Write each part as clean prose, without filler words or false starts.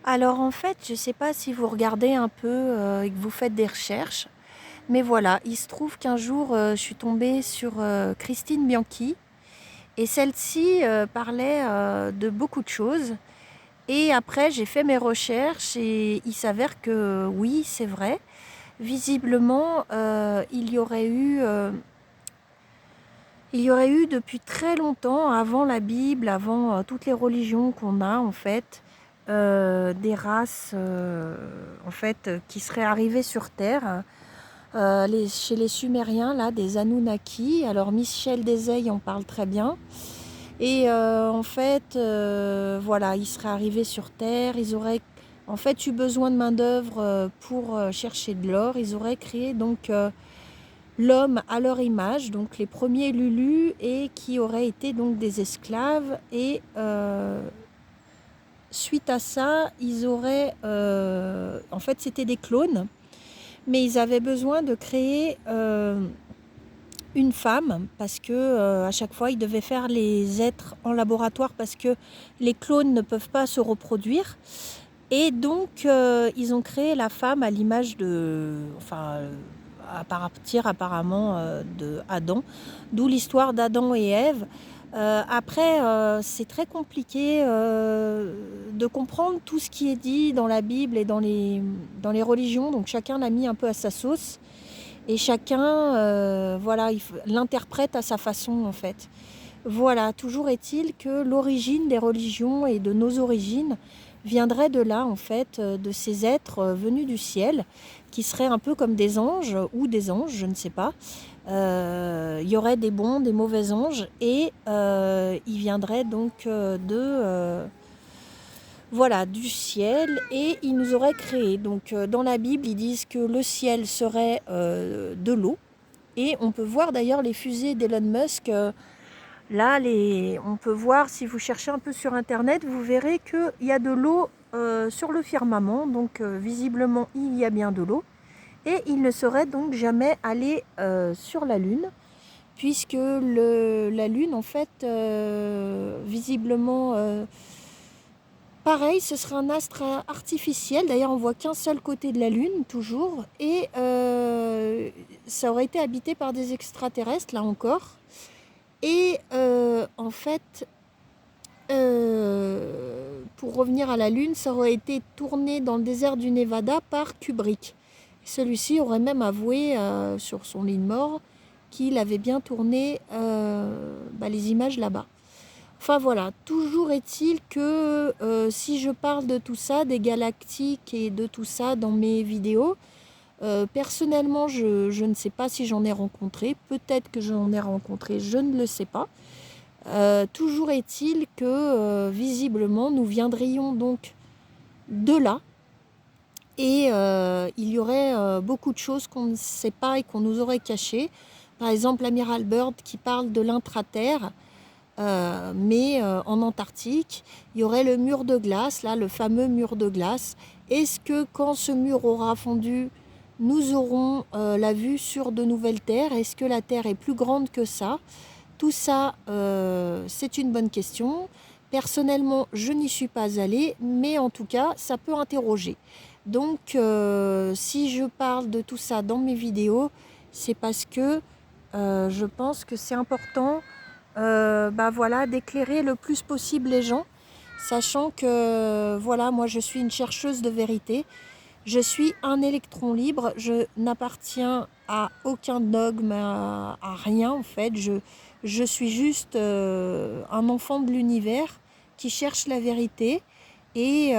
Alors en fait, je ne sais pas si vous regardez un peu et que vous faites des recherches, mais voilà, il se trouve qu'un jour, je suis tombée sur Christine Bianchi et celle-ci parlait de beaucoup de choses. Et après, j'ai fait mes recherches et il s'avère que oui, c'est vrai. Visiblement, il y aurait eu depuis très longtemps, avant la Bible, avant toutes les religions qu'on a en fait, des races en fait qui seraient arrivées sur Terre. Chez les Sumériens, là, des Anunnaki. Alors Michel Desailles en parle très bien. Et en fait, voilà, ils seraient arrivés sur Terre. Ils auraient en fait eu besoin de main-d'œuvre pour chercher de l'or. Ils auraient créé donc l'homme à leur image, donc les premiers Lulus, et qui auraient été donc des esclaves. Et suite à ça, ils auraient, en fait, c'était des clones, mais ils avaient besoin de créer une femme parce que à chaque fois, ils devaient faire les êtres en laboratoire parce que les clones ne peuvent pas se reproduire. Et donc, ils ont créé la femme à l'image de, enfin, à partir apparemment de Adam, d'où l'histoire d'Adam et Ève. Après, c'est très compliqué de comprendre tout ce qui est dit dans la Bible et dans les religions, donc chacun l'a mis un peu à sa sauce et chacun voilà, l'interprète à sa façon en fait. Voilà, toujours est-il que l'origine des religions et de nos origines viendrait de là, en fait, de ces êtres venus du ciel, qui seraient un peu comme des anges, ou des anges, je ne sais pas. Il y aurait des bons, des mauvais anges, et ils viendraient donc voilà, du ciel, et ils nous auraient créés. Donc dans la Bible, ils disent que le ciel serait de l'eau, et on peut voir d'ailleurs les fusées d'Elon Musk. Là, on peut voir, si vous cherchez un peu sur Internet, vous verrez qu'il y a de l'eau sur le firmament. Donc, visiblement, il y a bien de l'eau. Et il ne serait donc jamais allé sur la Lune, puisque la Lune, en fait, visiblement, pareil, ce serait un astre artificiel. D'ailleurs, on voit qu'un seul côté de la Lune, toujours. Et ça aurait été habité par des extraterrestres, là encore. Et en fait, pour revenir à la Lune, ça aurait été tourné dans le désert du Nevada par Kubrick. Celui-ci aurait même avoué sur son lit de mort qu'il avait bien tourné les images là-bas. Enfin voilà, toujours est-il que si je parle de tout ça, des galactiques et de tout ça dans mes vidéos, personnellement, je ne sais pas si j'en ai rencontré. Peut-être que j'en ai rencontré, je ne le sais pas. Toujours est-il que visiblement nous viendrions donc de là et il y aurait beaucoup de choses qu'on ne sait pas et qu'on nous aurait cachées. Par exemple, l'amiral Byrd qui parle de l'intraterre, mais en Antarctique, il y aurait le mur de glace, là, le fameux mur de glace. Est-ce que quand ce mur aura fondu, nous aurons la vue sur de nouvelles terres? Est-ce que la Terre est plus grande que ça? Tout ça, c'est une bonne question. Personnellement, je n'y suis pas allée, mais en tout cas, ça peut interroger. Donc, si je parle de tout ça dans mes vidéos, c'est parce que je pense que c'est important voilà, d'éclairer le plus possible les gens, sachant que voilà, moi je suis une chercheuse de vérité. Je suis un électron libre, je n'appartiens à aucun dogme, à rien en fait. Je suis juste un enfant de l'univers qui cherche la vérité. Et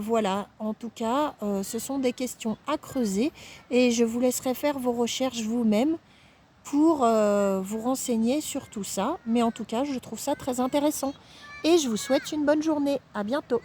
voilà, en tout cas, ce sont des questions à creuser et je vous laisserai faire vos recherches vous-même pour vous renseigner sur tout ça. Mais en tout cas, je trouve ça très intéressant. Et je vous souhaite une bonne journée. À bientôt.